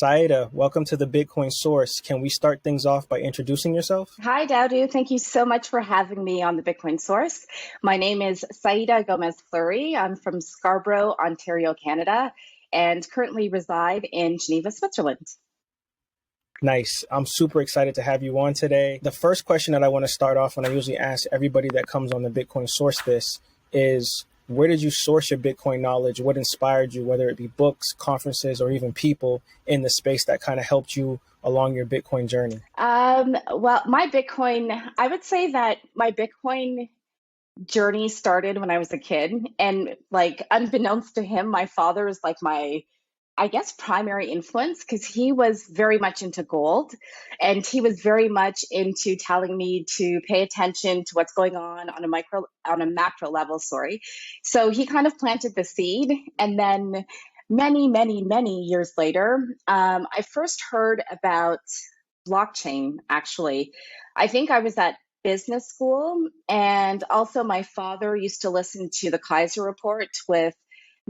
Saidah, welcome to the Bitcoin Source. Can we start things off by introducing yourself? Hi, Dowdu. Thank you so much for having me on the Bitcoin Source. My name is Saidah Gomez-Fleury. I'm from Scarborough, Ontario, Canada, and currently reside in Geneva, Switzerland. Nice. I'm super excited to have you on today. The first question that I want to start off, and I usually ask everybody that comes on the Bitcoin Source this, is where did you source your Bitcoin knowledge? What inspired you, whether it be books, conferences, or even people in the space that kind of helped you along your Bitcoin journey? I would say that my Bitcoin journey started when I was a kid. And like, unbeknownst to him, my father is like my, I guess, primary influence because he was very much into gold and he was very much into telling me to pay attention to what's going on a macro level, sorry. So he kind of planted the seed. And then many years later, I first heard about blockchain, actually. I think I was at business school, and also my father used to listen to the Kaiser Report with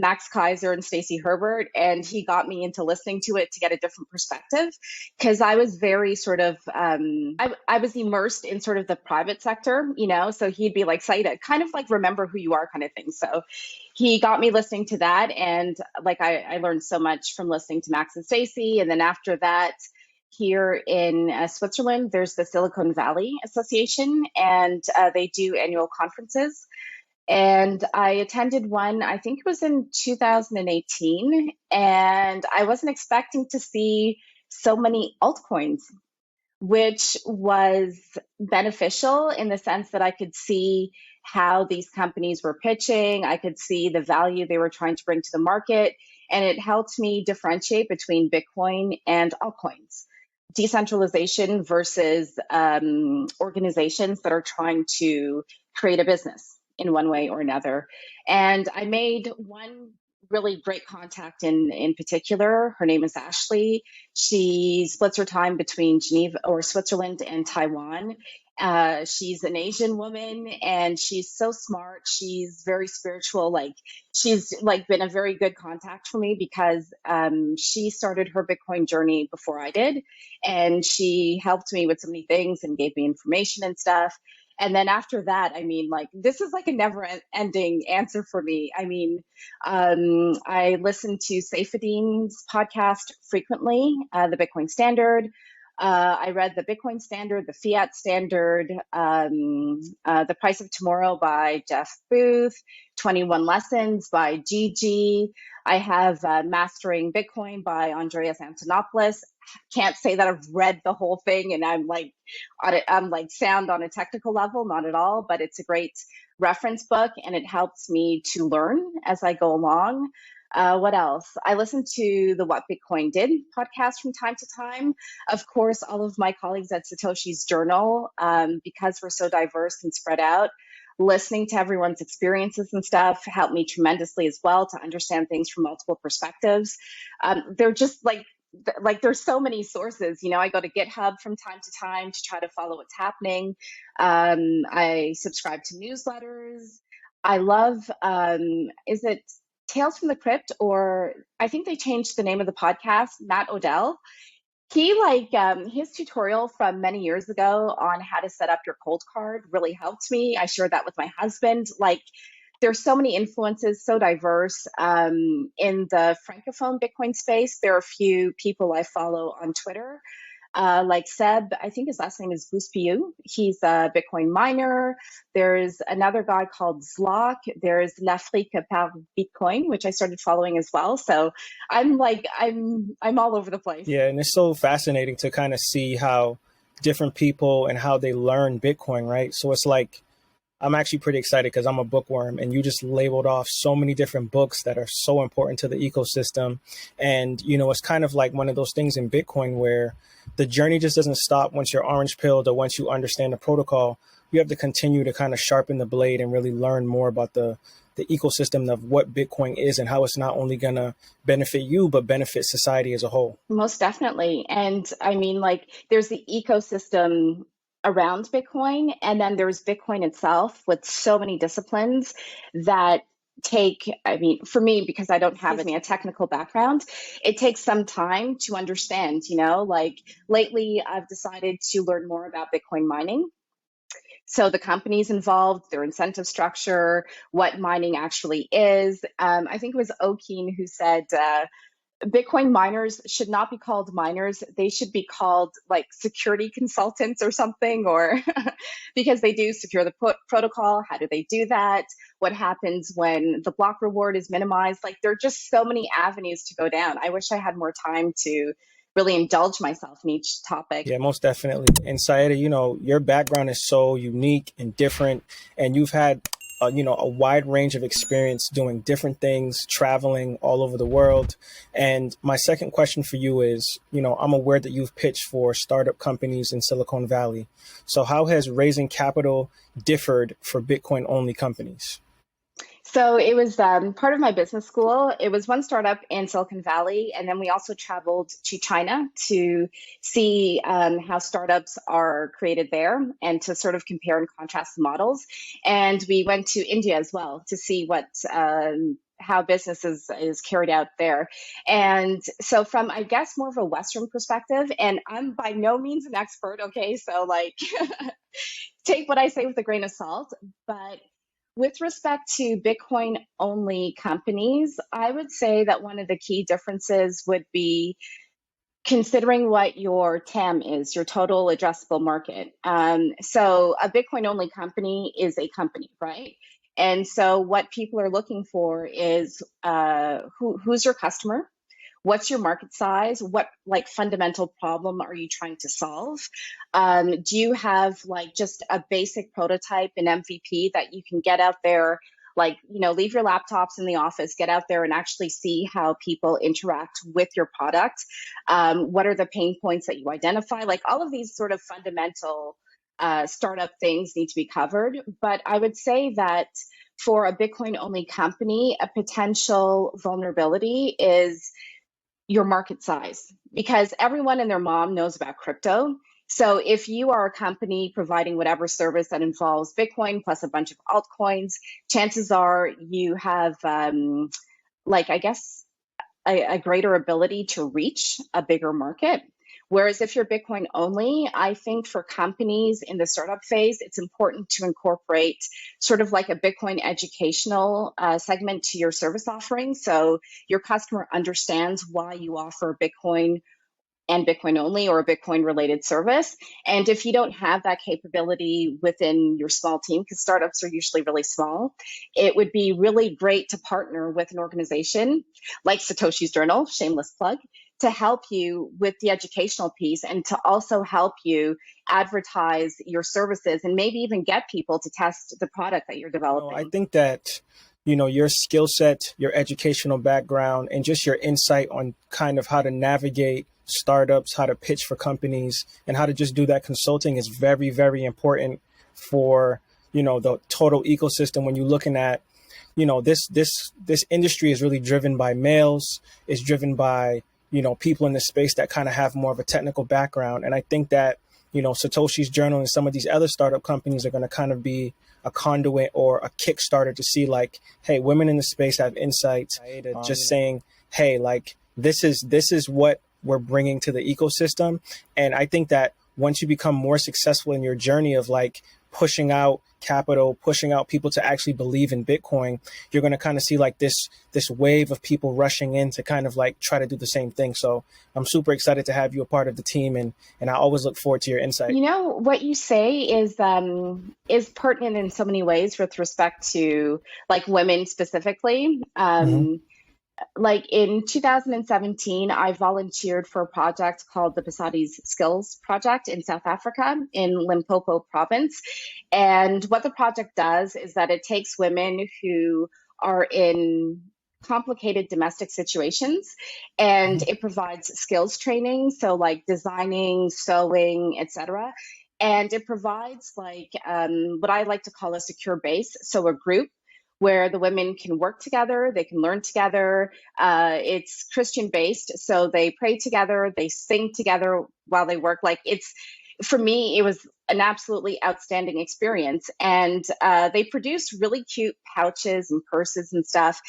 Max Kaiser and Stacey Herbert, and he got me into listening to it to get a different perspective because I was very sort of I was immersed in sort of the private sector, so he'd be like, Saidah, kind of like remember who you are kind of thing. So he got me listening to that, and like I learned so much from listening to Max and Stacey. And then after that, here in Switzerland, there's the Silicon Valley Association, and they do annual conferences. And I attended one, I think it was in 2018, and I wasn't expecting to see so many altcoins, which was beneficial in the sense that I could see how these companies were pitching. I could see the value they were trying to bring to the market, and it helped me differentiate between Bitcoin and altcoins. Decentralization versus organizations that are trying to create a business in one way or another. And I made one really great contact in particular. Her name is Ashley. She splits her time between Geneva or Switzerland and Taiwan. She's an Asian woman and she's so smart. She's very spiritual. Like she's like been a very good contact for me because she started her Bitcoin journey before I did. And she helped me with so many things and gave me information and stuff. And then after that, I mean, like, this is like a never ending answer for me. I mean, I listen to Saifedean's podcast frequently, the Bitcoin Standard. I read the Bitcoin Standard, the Fiat Standard, The Price of Tomorrow by Jeff Booth, 21 Lessons by Gigi. I have Mastering Bitcoin by Andreas Antonopoulos. Can't say that I've read the whole thing and I'm like sound on a technical level, not at all, but it's a great reference book and it helps me to learn as I go along. What else? I listen to the What Bitcoin Did podcast from time to time. Of course, all of my colleagues at Satoshi's Journal, because we're so diverse and spread out, listening to everyone's experiences and stuff helped me tremendously as well to understand things from multiple perspectives. They're just like there's so many sources, I go to GitHub from time to time to try to follow what's happening. I subscribe to newsletters. I love, is it Tales from the Crypt, or I think they changed the name of the podcast, Matt Odell. He his tutorial from many years ago on how to set up your cold card really helped me. I shared that with my husband. There's so many influences, so diverse. In the Francophone Bitcoin space, there are a few people I follow on Twitter, like Seb, I think his last name is Gouspiou. He's a Bitcoin miner. There's another guy called Zlock. There's L'Afrique par Bitcoin, which I started following as well. So I'm all over the place. Yeah, and it's so fascinating to kind of see how different people and how they learn Bitcoin, right? So it's like, I'm actually pretty excited because I'm a bookworm and you just labeled off so many different books that are so important to the ecosystem. And, it's kind of like one of those things in Bitcoin where the journey just doesn't stop once you're orange pilled or once you understand the protocol. You have to continue to kind of sharpen the blade and really learn more about the ecosystem of what Bitcoin is and how it's not only going to benefit you, but benefit society as a whole. Most definitely. And I mean, there's the ecosystem around Bitcoin, and then there's Bitcoin itself with so many disciplines that I mean, for me, because I don't have a technical background, it takes some time to understand, like lately I've decided to learn more about Bitcoin mining. So the companies involved, their incentive structure, what mining actually is. I think it was O'Keen who said, Bitcoin miners should not be called miners. They should be called like security consultants or something, or because they do secure the protocol. How do they do that? What happens when the block reward is minimized? Like, there are just so many avenues to go down. I wish I had more time to really indulge myself in each topic. Yeah, most definitely. And Saidah, your background is so unique and different, and you've had, a wide range of experience doing different things, traveling all over the world. And my second question for you is, I'm aware that you've pitched for startup companies in Silicon Valley. So how has raising capital differed for Bitcoin only companies? So it was part of my business school. It was one startup in Silicon Valley, and then we also traveled to China to see how startups are created there and to sort of compare and contrast the models. And we went to India as well to see how business is carried out there. And so from, I guess, more of a Western perspective, and I'm by no means an expert, okay? So like take what I say with a grain of salt, but with respect to Bitcoin only companies, I would say that one of the key differences would be considering what your TAM is, your total addressable market. So a Bitcoin only company is a company, right? And so what people are looking for is who's your customer? What's your market size? What like fundamental problem are you trying to solve? Do you have like just a basic prototype, an MVP that you can get out there, like, leave your laptops in the office, get out there and actually see how people interact with your product? What are the pain points that you identify? Like all of these sort of fundamental startup things need to be covered. But I would say that for a Bitcoin only company, a potential vulnerability is your market size, because everyone and their mom knows about crypto. So if you are a company providing whatever service that involves Bitcoin plus a bunch of altcoins, chances are you have, like, I guess, a greater ability to reach a bigger market. Whereas if you're Bitcoin only, I think for companies in the startup phase, it's important to incorporate sort of like a Bitcoin educational segment to your service offering. So your customer understands why you offer Bitcoin and Bitcoin only or a Bitcoin related service. And if you don't have that capability within your small team, because startups are usually really small, it would be really great to partner with an organization like Satoshi's Journal, shameless plug, to help you with the educational piece and to also help you advertise your services and maybe even get people to test the product that you're developing. I think that, your skill set, your educational background, and just your insight on kind of how to navigate startups, how to pitch for companies, and how to just do that consulting is very, very important for, the total ecosystem. When you're looking at, this industry is really driven by males, is driven by, people in the space that kind of have more of a technical background. And I think that, Satoshi's Journal and some of these other startup companies are going to kind of be a conduit or a Kickstarter to see like, hey, women in the space have insights, just saying, hey, like, this is what we're bringing to the ecosystem. And I think that once you become more successful in your journey of like pushing out capital, pushing out people to actually believe in Bitcoin, you're going to kind of see like this wave of people rushing in to kind of like try to do the same thing. So I'm super excited to have you a part of the team, and I always look forward to your insight. What you say is pertinent in so many ways with respect to like women specifically. Like in 2017, I volunteered for a project called the Pasadi's Skills Project in South Africa, in Limpopo province. And what the project does is that it takes women who are in complicated domestic situations and it provides skills training. So like designing, sewing, etc. And it provides like what I like to call a secure base. So a group where the women can work together, they can learn together. It's Christian based, so they pray together, they sing together while they work. Like it's for me, it was an absolutely outstanding experience. And they produce really cute pouches and purses and stuff,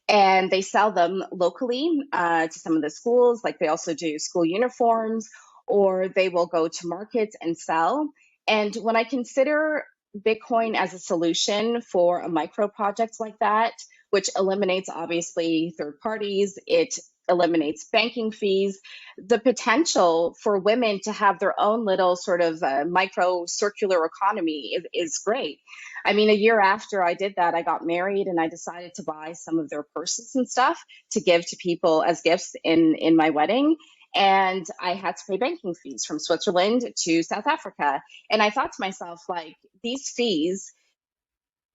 and they sell them locally to some of the schools. Like they also do school uniforms, or they will go to markets and sell. And when I consider Bitcoin as a solution for a micro project like that, which eliminates obviously third parties, it eliminates banking fees, the potential for women to have their own little sort of micro circular economy is great. I mean, a year after I did that, I got married and I decided to buy some of their purses and stuff to give to people as gifts in my wedding. And I had to pay banking fees from Switzerland to South Africa. And I thought to myself, like, these fees,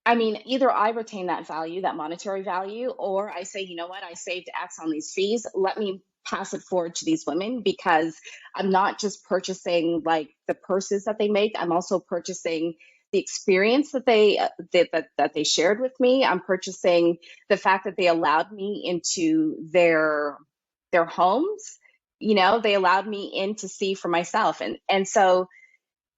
I mean, either I retain that value, that monetary value, or I say, you know what, I saved X on these fees. Let me pass it forward to these women, because I'm not just purchasing like the purses that they make. I'm also purchasing the experience that they shared with me. I'm purchasing the fact that they allowed me into their homes. You know, they allowed me in to see for myself. And so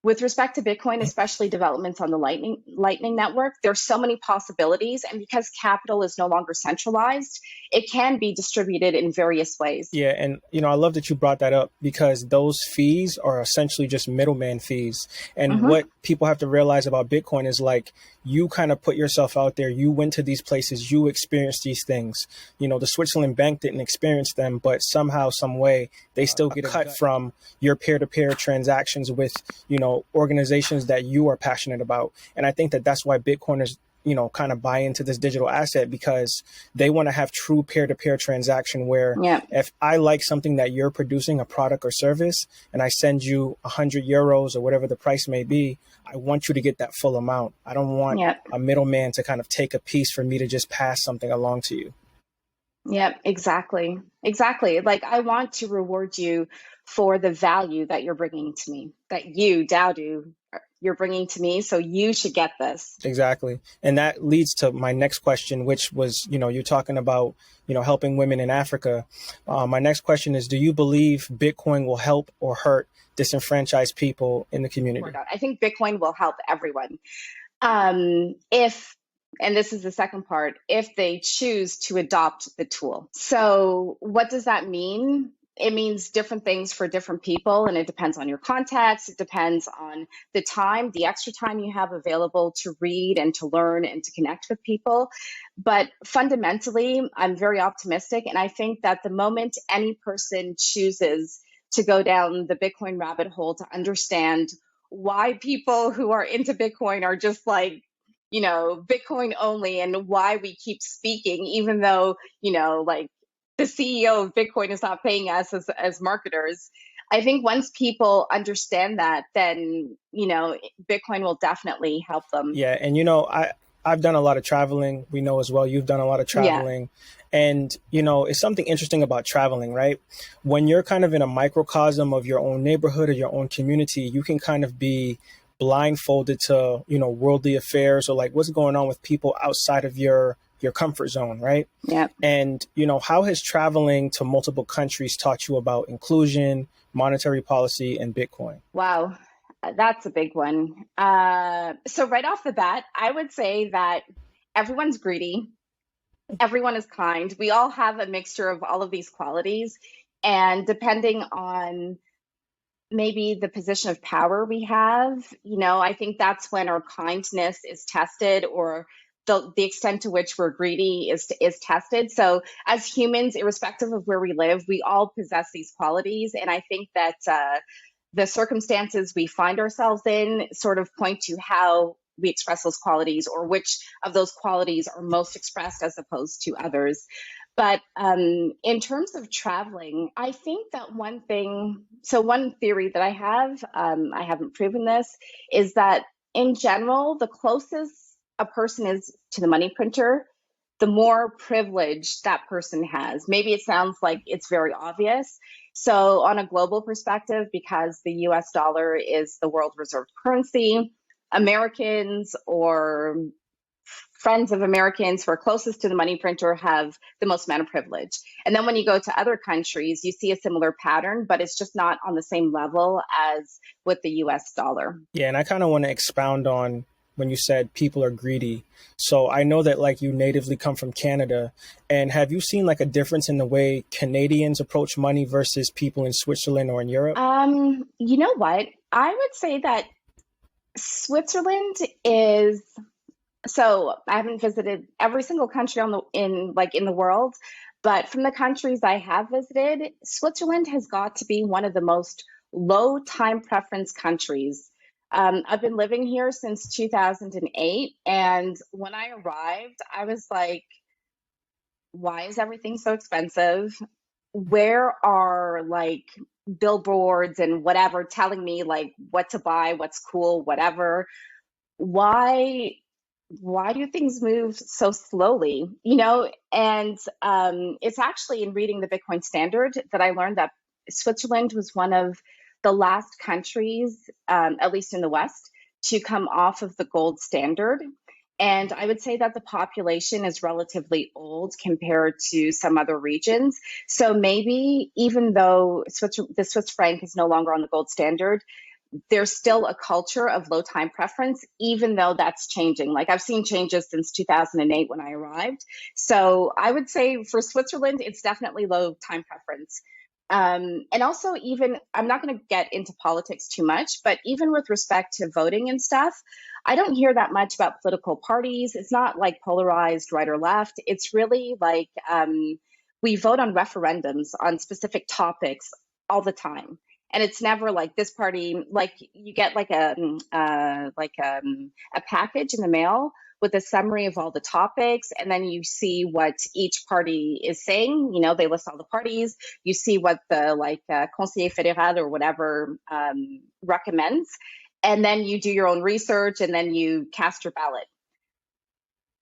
with respect to Bitcoin, especially developments on the Lightning Network, there's so many possibilities. And because capital is no longer centralized, it can be distributed in various ways. Yeah, and I love that you brought that up, because those fees are essentially just middleman fees. And what people have to realize about Bitcoin is, like, you kind of put yourself out there, you went to these places, you experienced these things. The Switzerland bank didn't experience them, but somehow, some way, they still get a cut from your peer-to-peer transactions with, organizations that you are passionate about. And I think that that's why Bitcoiners kind of buy into this digital asset, because they want to have true peer-to-peer transaction where if I like something that you're producing, a product or service, and I send you 100 euros or whatever the price may be, I want you to get that full amount. I don't want a middleman to kind of take a piece for me to just pass something along to you. Yep, exactly. Exactly. Like, I want to reward you for the value that you're bringing to me, that you, Dowdu, you're bringing to me. So you should get this. Exactly. And that leads to my next question, which was, you're talking about, helping women in Africa. My next question is, do you believe Bitcoin will help or hurt disenfranchised people in the community? I think Bitcoin will help everyone. And this is the second part, if they choose to adopt the tool. So what does that mean? It means different things for different people, and it depends on your context. It depends on the time, the extra time you have available to read and to learn and to connect with people. But fundamentally, I'm very optimistic, and I think that the moment any person chooses to go down the Bitcoin rabbit hole to understand why people who are into Bitcoin are just like, Bitcoin only, and why we keep speaking, even though, like the CEO of Bitcoin is not paying us as marketers. I think once people understand that, then, Bitcoin will definitely help them. Yeah. And, I've done a lot of traveling. We know as well, you've done a lot of traveling. Yeah. And, it's something interesting about traveling, right? When you're kind of in a microcosm of your own neighborhood or your own community, you can kind of be blindfolded to, worldly affairs, or like what's going on with people outside of your comfort zone, right? Yeah. And, how has traveling to multiple countries taught you about inclusion, monetary policy, and Bitcoin? Wow, that's a big one. So right off the bat, I would say that everyone's greedy. Everyone is kind. We all have a mixture of all of these qualities. And depending on maybe the position of power we have, I think that's when our kindness is tested, or the extent to which we're greedy is tested. So as humans, irrespective of where we live, we all possess these qualities. And I think that the circumstances we find ourselves in sort of point to how we express those qualities, or which of those qualities are most expressed as opposed to others. But in terms of traveling, I think that one theory that I haven't proven this, is that in general, the closest a person is to the money printer, the more privilege that person has. Maybe it sounds like it's very obvious. So on a global perspective, because the US dollar is the world reserve currency, Americans or friends of Americans who are closest to the money printer have the most amount of privilege. And then when you go to other countries, you see a similar pattern, but it's just not on the same level as with the US dollar. Yeah, and I kind of want to expound on when you said people are greedy. So I know that like you natively come from Canada, and have you seen like a difference in the way Canadians approach money versus people in Switzerland or in Europe? You know what? I would say that Switzerland is, so I haven't visited every single country in the world, but from the countries I have visited, Switzerland has got to be one of the most low time preference countries. I've been living here since 2008, and when I arrived, I was like, why is everything so expensive? Where are like billboards and whatever telling me like what to buy, what's cool, whatever? Why why do things move so slowly? And it's actually in reading the Bitcoin Standard that I learned that Switzerland was one of the last countries, at least in the West, to come off of the gold standard. And I would say that the population is relatively old compared to some other regions. So maybe even though the Swiss franc is no longer on the gold standard, there's still a culture of low time preference, even though that's changing. Like I've seen changes since 2008 when I arrived. So I would say for Switzerland, it's definitely low time preference. And also, even I'm not going to get into politics too much, but even with respect to voting and stuff, I don't hear that much about political parties. It's not like polarized right or left. It's really like we vote on referendums on specific topics all the time. And it's never like this party, like you get like a package in the mail with a summary of all the topics, and then you see what each party is saying. They list all the parties. You see what the conseiller fédéral or whatever recommends, and then you do your own research, and then you cast your ballot.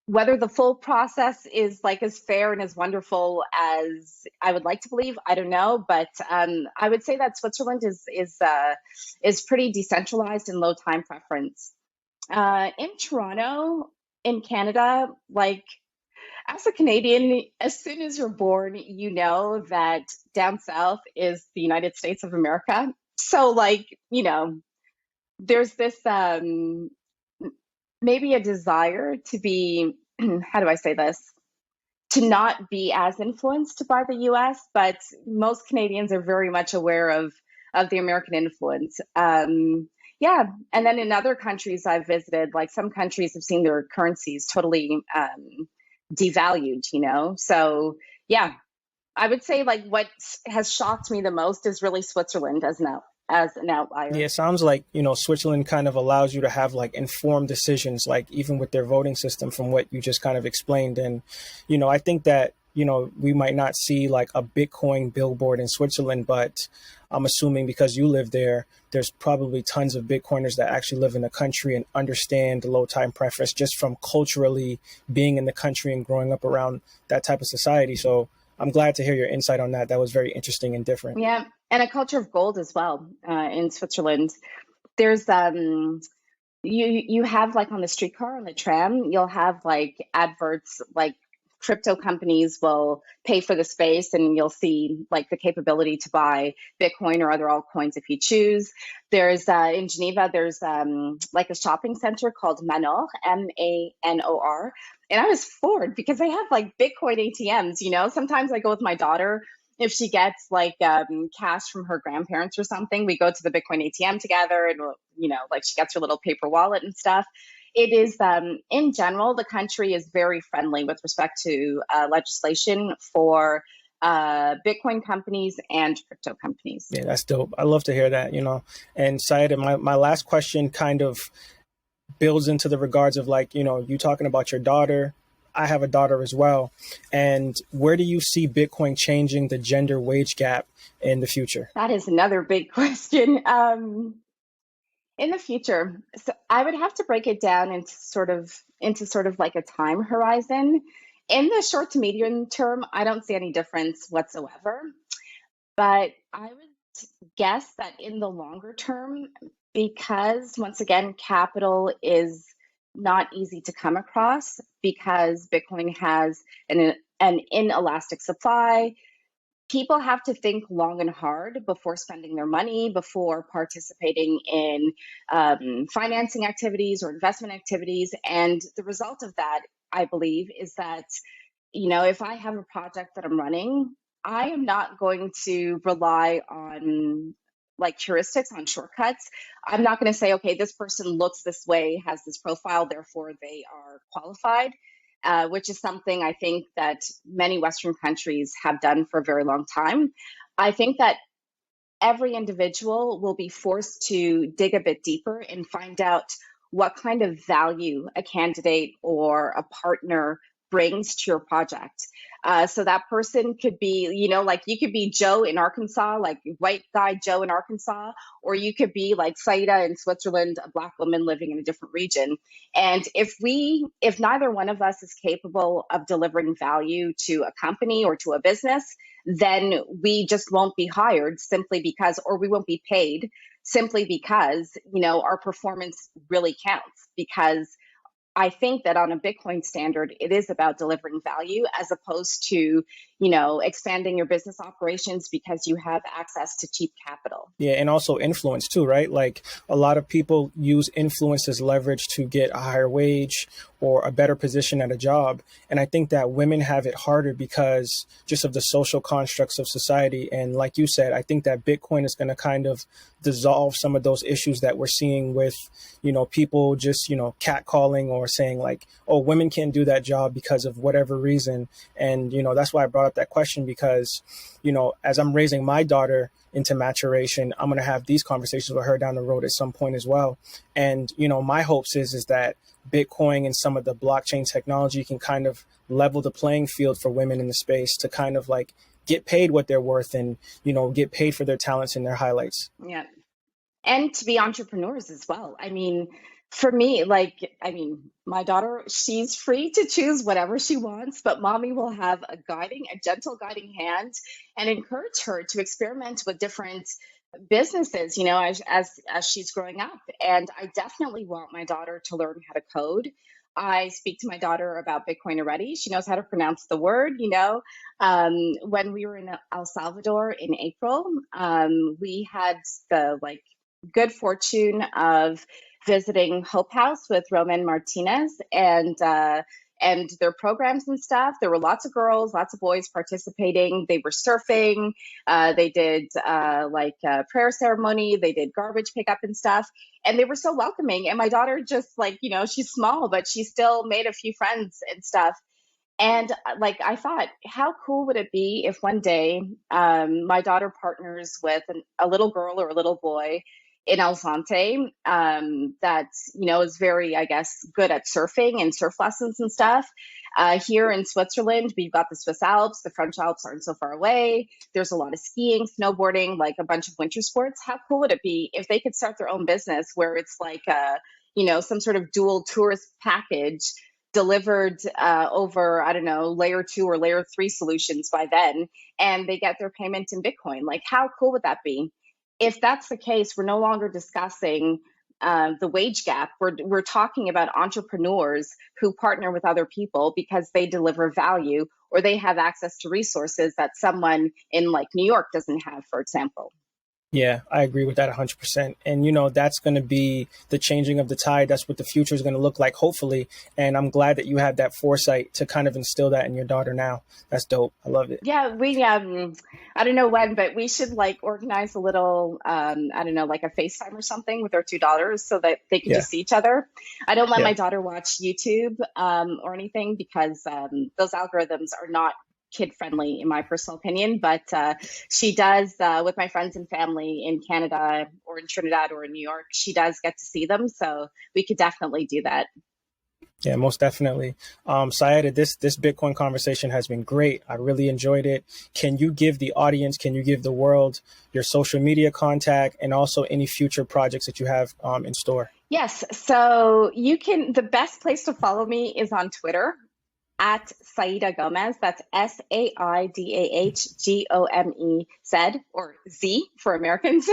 Whether the full process is like as fair and as wonderful as I would like to believe, I don't know. But I would say that Switzerland is pretty decentralized and low time preference. In Toronto, in Canada, like as a Canadian, as soon as you're born, you know that down south is the United States of America. So there's this maybe a desire to be, how do I say this? To not be as influenced by the US, but most Canadians are very much aware of the American influence. Yeah. And then in other countries I've visited, like some countries have seen their currencies totally devalued, So yeah, I would say like what has shocked me the most is really Switzerland as an outlier. Yeah, it sounds like, Switzerland kind of allows you to have like informed decisions, like even with their voting system from what you just kind of explained. And, I think that, we might not see like a Bitcoin billboard in Switzerland, but I'm assuming because you live there, there's probably tons of Bitcoiners that actually live in the country and understand the low time preference just from culturally being in the country and growing up around that type of society. So I'm glad to hear your insight on that. That was very interesting and different. Yeah, and a culture of gold as well in Switzerland. There's you have like on the streetcar, on the tram, you'll have like adverts like crypto companies will pay for the space, and you'll see like the capability to buy Bitcoin or other altcoins if you choose. There's in Geneva, there's like a shopping center called Manor, Manor. And I was floored because they have like Bitcoin ATMs. Sometimes I go with my daughter. If she gets like cash from her grandparents or something, we go to the Bitcoin ATM together, and like she gets her little paper wallet and stuff. It is in general, the country is very friendly with respect to legislation for Bitcoin companies and crypto companies. Yeah, that's dope. I love to hear that. And Saidah, my last question kind of builds into the regards of like, you talking about your daughter. I have a daughter as well. And where do you see Bitcoin changing the gender wage gap in the future? That is another big question. In the future, so I would have to break it down into sort of like a time horizon. In the short to medium term, I don't see any difference whatsoever. But I would guess that in the longer term, because once again, capital is not easy to come across because Bitcoin has an inelastic supply. People have to think long and hard before spending their money, before participating in financing activities or investment activities. And the result of that, I believe, is that, if I have a project that I'm running, I am not going to rely on like heuristics, on shortcuts. I'm not going to say, okay, this person looks this way, has this profile, therefore they are qualified. Which is something I think that many Western countries have done for a very long time. I think that every individual will be forced to dig a bit deeper and find out what kind of value a candidate or a partner brings to your project. So that person could be, like you could be Joe in Arkansas, like white guy Joe in Arkansas, or you could be like Saidah in Switzerland, a Black woman living in a different region. And if neither one of us is capable of delivering value to a company or to a business, then we just won't be hired simply because, or we won't be paid simply because, our performance really counts. Because I think that on a Bitcoin standard, it is about delivering value as opposed to, expanding your business operations because you have access to cheap capital. Yeah, and also influence too, right? Like a lot of people use influence as leverage to get a higher wage or a better position at a job. And I think that women have it harder because just of the social constructs of society. And like you said, I think that Bitcoin is going to kind of dissolve some of those issues that we're seeing with, people just, catcalling or saying like, oh, women can't do that job because of whatever reason. And, that's why I brought up that question because, as I'm raising my daughter into maturation, I'm going to have these conversations with her down the road at some point as well. And, my hopes is that Bitcoin and some of the blockchain technology can kind of level the playing field for women in the space to kind of like get paid what they're worth and, get paid for their talents and their highlights. Yeah. And to be entrepreneurs as well. I mean, for me, my daughter, she's free to choose whatever she wants, but mommy will have a gentle guiding hand and encourage her to experiment with different businesses, as she's growing up. And I definitely want my daughter to learn how to code. I speak to my daughter about Bitcoin already. She knows how to pronounce the word, when we were in El Salvador in April, we had the good fortune of visiting Hope House with Roman Martinez and their programs and stuff. There were lots of girls, lots of boys participating. They were surfing. They did a prayer ceremony. They did garbage pickup and stuff. And they were so welcoming. And my daughter just she's small, but she still made a few friends and stuff. And I thought, how cool would it be if one day my daughter partners with a little girl or a little boy in Alzante that, is very, I guess, good at surfing and surf lessons and stuff. Here in Switzerland, we've got the Swiss Alps. The French Alps aren't so far away. There's a lot of skiing, snowboarding, like a bunch of winter sports. How cool would it be if they could start their own business where it's some sort of dual tourist package delivered over, I don't know, layer 2 or layer 3 solutions by then, and they get their payment in Bitcoin. Like, how cool would that be? If that's the case, we're no longer discussing the wage gap. We're talking about entrepreneurs who partner with other people because they deliver value or they have access to resources that someone in New York doesn't have, for example. Yeah, I agree with that 100%. And, that's going to be the changing of the tide. That's what the future is going to look like, hopefully. And I'm glad that you have that foresight to kind of instill that in your daughter now. That's dope. I love it. Yeah, we, I don't know when, but we should organize a little, I don't know, like a FaceTime or something with our two daughters so that they can just see each other. I don't let my daughter watch YouTube or anything because those algorithms are not kid-friendly in my personal opinion, but she does with my friends and family in Canada or in Trinidad or in New York, she does get to see them, so we could definitely do that. Yeah, most definitely. Saidah, this Bitcoin conversation has been great. I really enjoyed it. Can you give the audience, can you give the world your social media contact and also any future projects that you have in store? Yes, so the best place to follow me is on Twitter. at Saidah Gomez. That's SAIDAHGOMEZ, or Z for Americans.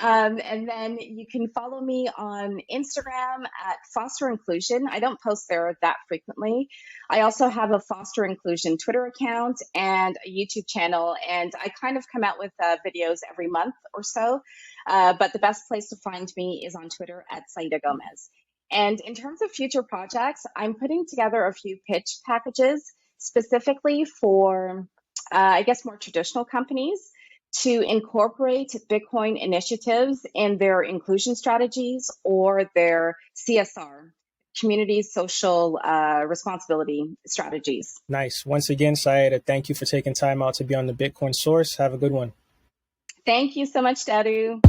And then you can follow me on Instagram at Foster Inclusion. I don't post there that frequently. I also have a Foster Inclusion Twitter account and a YouTube channel, and I kind of come out with videos every month or so. But the best place to find me is on Twitter at Saidah Gomez. And in terms of future projects, I'm putting together a few pitch packages specifically for, I guess, more traditional companies to incorporate Bitcoin initiatives in their inclusion strategies or their CSR, community social responsibility strategies. Nice. Once again, Saidah, thank you for taking time out to be on the Bitcoin Source. Have a good one. Thank you so much, Dadu.